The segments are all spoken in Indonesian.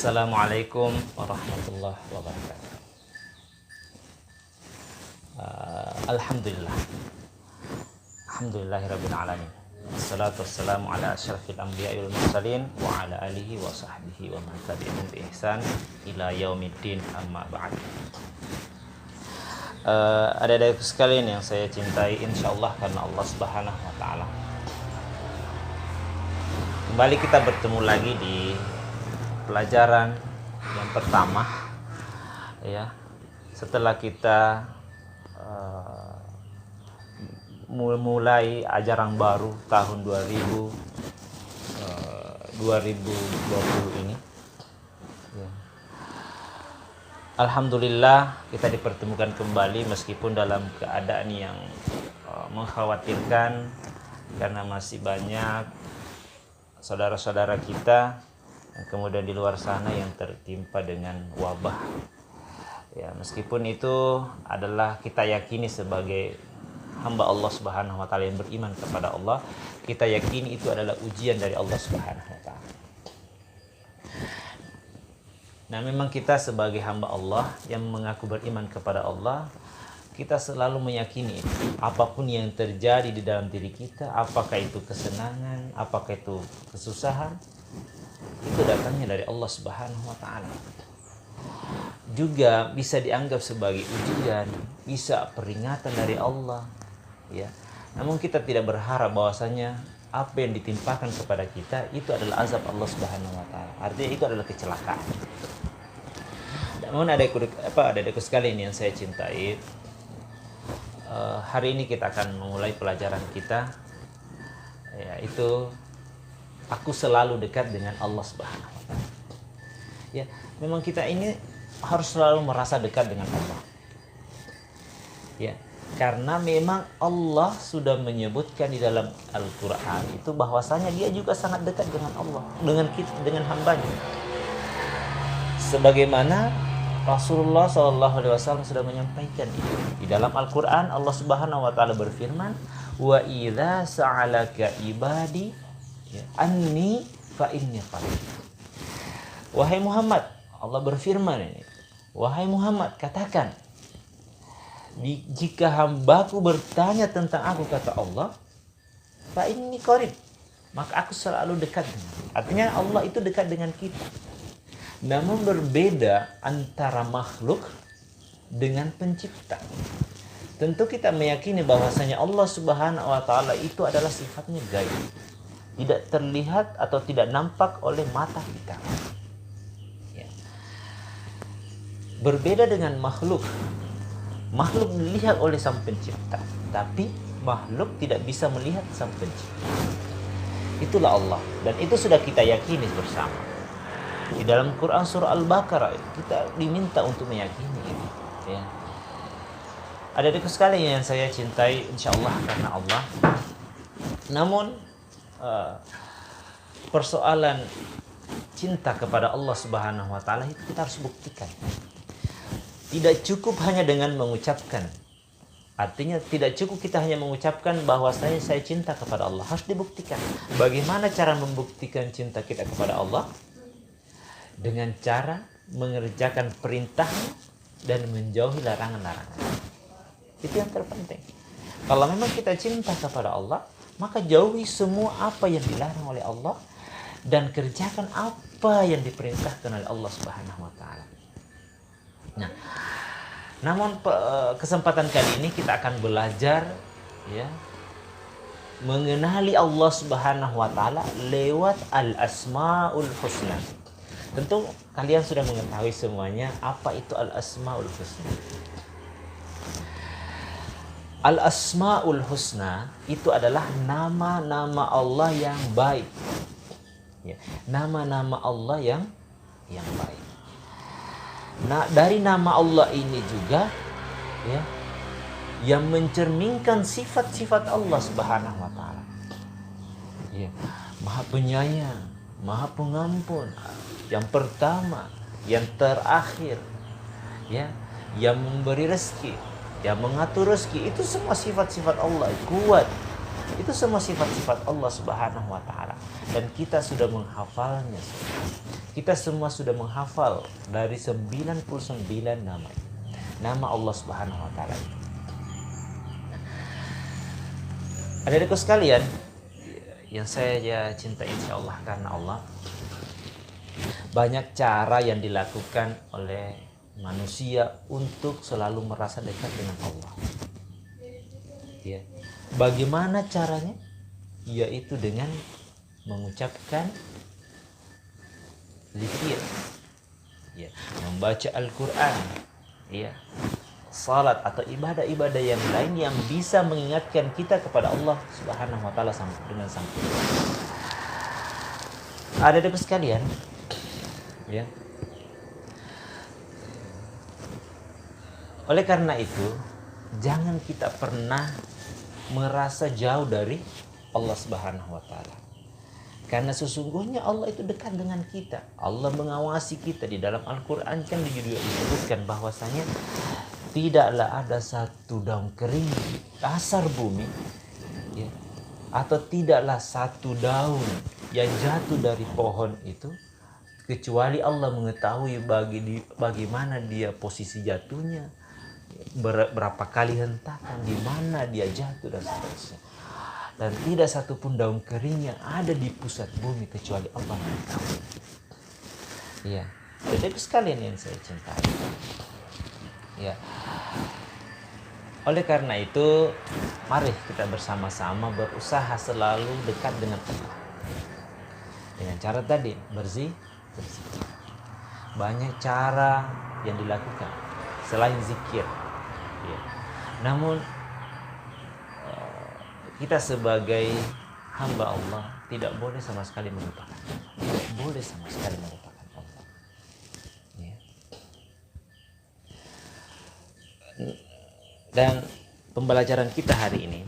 Assalamualaikum warahmatullahi wabarakatuh. Alhamdulillah. Alhamdulillahirabbil alamin. Wassalatu wassalamu ala asyrafil anbiya'i wal mursalin wa ala alihi wa sahbihi wa man tabi'ahum bi ihsan ila yaumiddin, amma ba'd. Adik-adikku sekalian yang saya cintai, insyaallah karena Allah Subhanahu wa taala. Kembali kita bertemu lagi di pelajaran yang pertama, ya, setelah kita mulai ajaran baru tahun 2020 ini, ya. Alhamdulillah kita dipertemukan kembali meskipun dalam keadaan yang mengkhawatirkan, karena masih banyak saudara-saudara kita kemudian di luar sana yang tertimpa dengan wabah. Ya, meskipun itu adalah kita yakini sebagai hamba Allah Subhanahu wa taala yang beriman kepada Allah, kita yakini itu adalah ujian dari Allah Subhanahu wa taala. Nah, memang kita sebagai hamba Allah yang mengaku beriman kepada Allah, kita selalu meyakini apapun yang terjadi di dalam diri kita, apakah itu kesenangan, apakah itu kesusahan, itu datangnya dari Allah Subhanahu wa taala. Juga bisa dianggap sebagai ujian, bisa peringatan dari Allah, ya. Namun kita tidak berharap bahwasanya apa yang ditimpakan kepada kita itu adalah azab Allah Subhanahu wa taala. Artinya itu adalah kecelakaan. Namun adikku sekalian yang saya cintai, hari ini kita akan memulai pelajaran kita, yaitu aku selalu dekat dengan Allah Subhanahu wa taala. Ya, memang kita ini harus selalu merasa dekat dengan Allah. Ya, karena memang Allah sudah menyebutkan di dalam Al-Qur'an itu bahwasanya Dia juga sangat dekat dengan Allah, dengan kita, dengan hambanya. Sebagaimana Rasulullah SAW sudah menyampaikan itu. Di dalam Al-Qur'an Allah Subhanahu wa taala berfirman, "Wa idza sa'alaka ibadi anni fa inni qarib." Wahai Muhammad, Allah berfirman ini, wahai Muhammad, katakan, jika hambaku bertanya tentang aku, kata Allah, fa inni qarib, maka aku selalu dekat dengan. Artinya Allah itu dekat dengan kita. Namun berbeda antara makhluk dengan pencipta. Tentu kita meyakini bahwasanya Allah Subhanahu wa taala itu adalah sifatnya gaib, tidak terlihat atau tidak nampak oleh mata kita. Ya. Berbeda dengan makhluk. Makhluk dilihat oleh Sang Pencipta, tapi makhluk tidak bisa melihat Sang Pencipta. Itulah Allah, dan itu sudah kita yakini bersama. Di dalam Quran surah Al-Baqarah kita diminta untuk meyakini ini. Ya. Adik-adikku sekalian yang saya cintai, insyaallah karena Allah. Namun persoalan cinta kepada Allah Subhanahu wa taala itu kita harus buktikan. Tidak cukup hanya dengan mengucapkan. Artinya tidak cukup kita hanya mengucapkan bahwa saya cinta kepada Allah, harus dibuktikan. Bagaimana cara membuktikan cinta kita kepada Allah? Dengan cara mengerjakan perintah dan menjauhi larangan-larangan. Itu yang terpenting. Kalau memang kita cinta kepada Allah, maka jauhi semua apa yang dilarang oleh Allah dan kerjakan apa yang diperintahkan oleh Allah Subhanahu wa taala. Nah, namun kesempatan kali ini kita akan belajar, ya, mengenali Allah Subhanahu wa taala lewat Al-Asmaul Husna. Tentu kalian sudah mengetahui semuanya apa itu Al-Asmaul Husna. Al-Asmaul Husna itu adalah nama-nama Allah yang baik. Ya, nama-nama Allah yang baik. Nah, dari nama Allah ini juga, ya, yang mencerminkan sifat-sifat Allah Subhanahu wa taala. Ya, Maha Penyayang, Maha Pengampun, yang pertama, yang terakhir, ya, yang memberi rezeki, yang mengatur rezeki, itu semua sifat-sifat Allah. Kuat, itu semua sifat-sifat Allah Subhanahu wa taala, dan kita sudah menghafalnya. Kita semua sudah menghafal dari 99 nama. Nama Allah Subhanahu wa taala. Adik-adikku sekalian yang saya cintai insya Allah karena Allah, banyak cara yang dilakukan oleh manusia untuk selalu merasa dekat dengan Allah. Ya. Bagaimana caranya? Yaitu dengan mengucapkan zikir, ya, membaca Al-Quran, ya, salat atau ibadah-ibadah yang lain yang bisa mengingatkan kita kepada Allah Subhanahu wa taala dengan sempurna. Adik-adik sekalian, ya. Oleh karena itu, jangan kita pernah merasa jauh dari Allah Subhanahu wa taala. Karena sesungguhnya Allah itu dekat dengan kita. Allah mengawasi kita. Di dalam Al-Quran kan juga disebutkan bahwasanya tidaklah ada satu daun kering di dasar bumi, ya, atau tidaklah satu daun yang jatuh dari pohon itu kecuali Allah mengetahui bagaimana dia posisi jatuhnya, berapa kali hentakan, di mana dia jatuh dan seterusnya. Dan tidak satupun daun kering yang ada di pusat bumi kecuali Allah mengetahui. Ya, jadi sekalian yang saya cintai. Ya. Oleh karena itu, mari kita bersama-sama berusaha selalu dekat dengan Allah. Dengan cara tadi berzikir. Banyak cara yang dilakukan selain zikir. Ya. Namun kita sebagai hamba Allah tidak boleh sama sekali melupakan. Tidak boleh sama sekali melupakan Allah. Ya. Dan pembelajaran kita hari ini,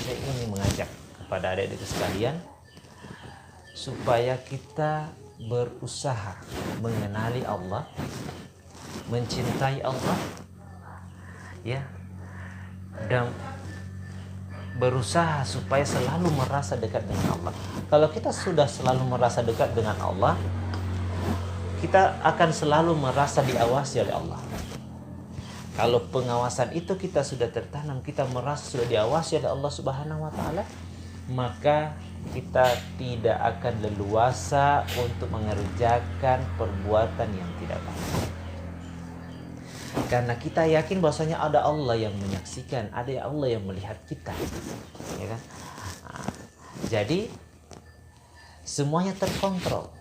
saya ingin mengajak kepada adik-adik sekalian supaya kita berusaha mengenali Allah, mencintai Allah, ya, dan berusaha supaya selalu merasa dekat dengan Allah. Kalau kita sudah selalu merasa dekat dengan Allah, kita akan selalu merasa diawasi oleh Allah. Kalau pengawasan itu kita sudah tertanam, kita merasa sudah diawasi oleh Allah Subhanahu wa taala, maka kita tidak akan leluasa untuk mengerjakan perbuatan yang tidak baik. Karena kita yakin bahwasanya ada Allah yang menyaksikan, ada Allah yang melihat kita, ya kan? Nah, jadi semuanya terkontrol.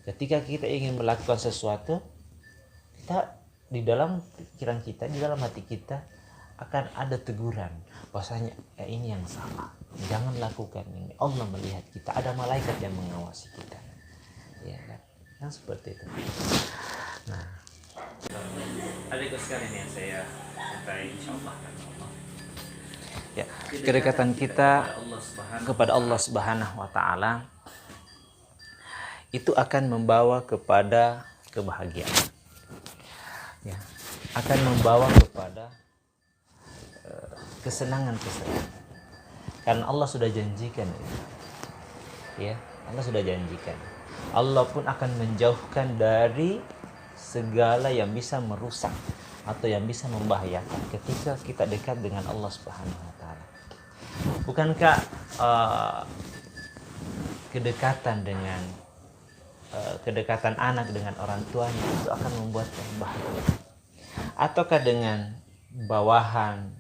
Ketika kita ingin melakukan sesuatu, kita di dalam pikiran kita, di dalam hati kita akan ada teguran bahwasanya ini yang salah, jangan lakukan ini. Allah melihat kita, ada malaikat yang mengawasi kita, ya kan? Yang seperti itu. Nah, adik sekalian yang saya cintai insyaallah karena Allah. Ya, kedekatan kita kepada Allah Subhanahu wa taala itu akan membawa kepada kebahagiaan. Ya, akan membawa kepada kesenangan-kesenangan. Karena Allah sudah janjikan itu. Ya, Allah sudah janjikan. Allah pun akan menjauhkan dari segala yang bisa merusak atau yang bisa membahayakan ketika kita dekat dengan Allah Subhanahu wa taala. Bukankah kedekatan anak dengan orang tuanya itu akan membuatnya bahagia? Ataukah dengan bawahan,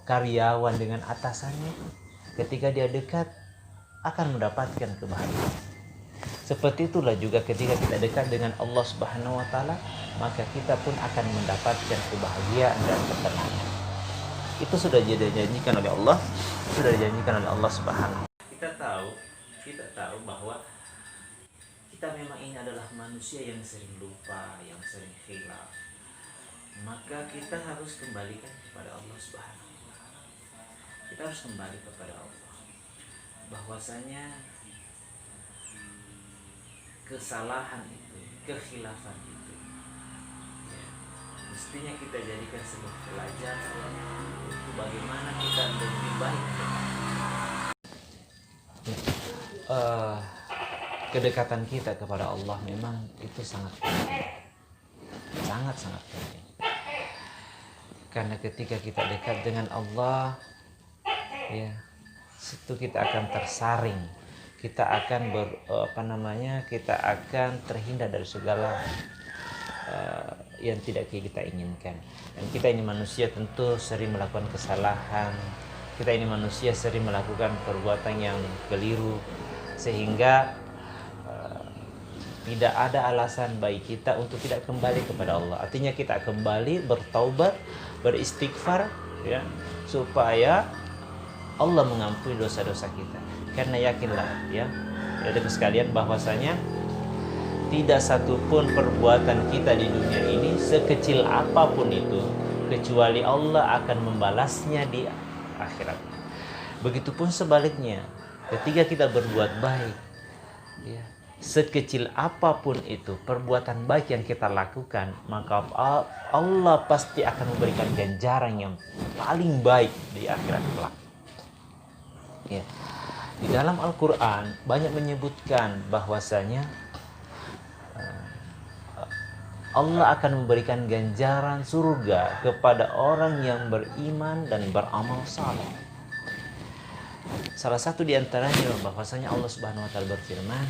karyawan dengan atasannya, ketika dia dekat akan mendapatkan kebahagiaan? Seperti itulah juga ketika kita dekat dengan Allah Subhanahu wa taala, maka kita pun akan mendapatkan kebahagiaan dan ketenangan. Itu sudah dijanjikan oleh Allah, sudah dijanjikan oleh Allah Subhanahu. Kita tahu bahwa kita memang ini adalah manusia yang sering lupa, yang sering khilaf. Maka kita harus kembalikan kepada Allah Subhanahu wa taala. Kita harus kembali kepada Allah. Bahwasanya kesalahan itu, kekhilafan itu, ya, mestinya kita jadikan sebuah pelajaran untuk bagaimana kita lebih baik. kedekatan kita kepada Allah memang itu sangat penting. Sangat-sangat penting. Karena ketika kita dekat dengan Allah, ya, situ kita akan tersaring, kita akan kita akan terhindar dari segala yang tidak kita inginkan. Dan kita ini manusia tentu sering melakukan kesalahan, kita ini manusia sering melakukan perbuatan yang keliru, sehingga tidak ada alasan bagi kita untuk tidak kembali kepada Allah. Artinya kita kembali bertaubat, beristighfar, ya, supaya Allah mengampuni dosa-dosa kita. Karena yakinlah, ya, saudara sekalian, bahwasanya tidak satupun perbuatan kita di dunia ini, sekecil apapun itu, kecuali Allah akan membalasnya di akhirat. Begitupun sebaliknya, ketika kita berbuat baik, ya, sekecil apapun itu perbuatan baik yang kita lakukan, maka Allah pasti akan memberikan ganjaran yang paling baik di akhirat kelak. Ya. Di dalam Al-Quran banyak menyebutkan bahwasanya Allah akan memberikan ganjaran surga kepada orang yang beriman dan beramal saleh. Salah satu di antaranya bahwasanya Allah Subhanahu wa taala berfirman,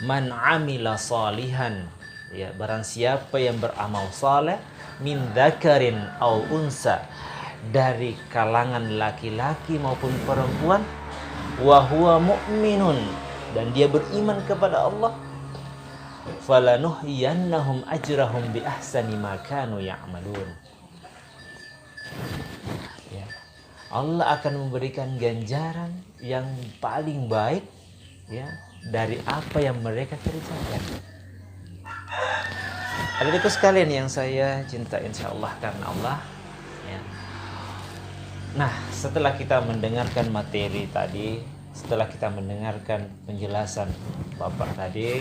"Man 'amila salihan", ya, barang siapa yang beramal saleh, min dzakarin au unsa, dari kalangan laki-laki maupun perempuan, wa huwa mu'minun, dan dia beriman kepada Allah, falanuhyiyannahum ajrahum bi ahsani ma kanu ya'malun. Ya. Allah akan memberikan ganjaran yang paling baik, ya, dari apa yang mereka kerjakan. Adik-adikku sekalian yang saya cinta insyaallah karena Allah, ya. Nah, setelah kita mendengarkan materi tadi, setelah kita mendengarkan penjelasan Bapak tadi,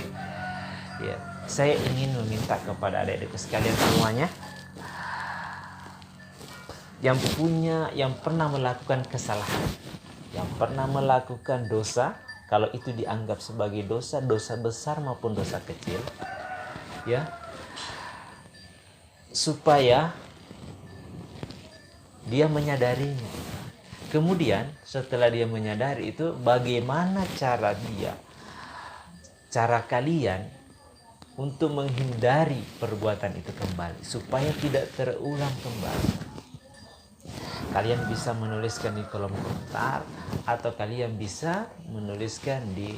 ya, saya ingin meminta kepada adik-adikku sekalian semuanya yang pernah melakukan kesalahan, yang pernah melakukan dosa, kalau itu dianggap sebagai dosa besar maupun dosa kecil, ya, supaya dia menyadarinya. Kemudian setelah dia menyadari itu, bagaimana cara kalian untuk menghindari perbuatan itu kembali, supaya tidak terulang kembali. Kalian bisa menuliskan di kolom komentar, atau kalian bisa menuliskan di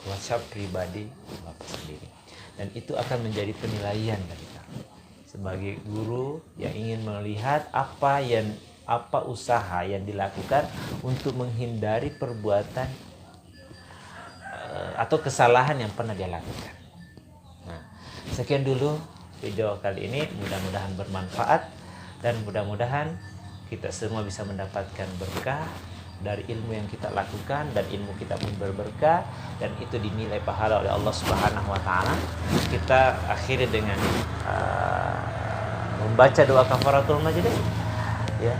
WhatsApp pribadi Bapak sendiri. Dan itu akan menjadi penilaian dari kami sebagai guru yang ingin melihat apa usaha yang dilakukan untuk menghindari perbuatan atau kesalahan yang pernah dia lakukan. Nah, sekian dulu video kali ini, mudah-mudahan bermanfaat dan mudah-mudahan kita semua bisa mendapatkan berkah dari ilmu yang kita lakukan, dan ilmu kita pun berberkah dan itu dinilai pahala oleh Allah Subhanahu wa taala. Kita akhiri dengan membaca doa kafaratul majlis, ya.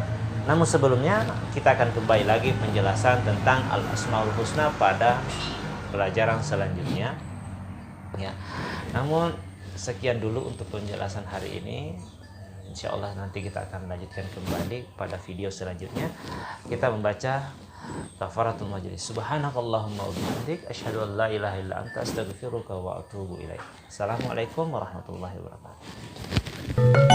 Namun sebelumnya kita akan kembali lagi penjelasan tentang Al-Asmaul Husna pada pelajaran selanjutnya, ya. Namun sekian dulu untuk penjelasan hari ini. Insyaallah nanti kita akan lanjutkan kembali pada video selanjutnya. Kita membaca kafaratul majlis. Subhanakallahumma wa bihamdik, asyhadu an la ilaha illa anta, astaghfiruka wa atubu ilaik. Assalamualaikum warahmatullahi wabarakatuh.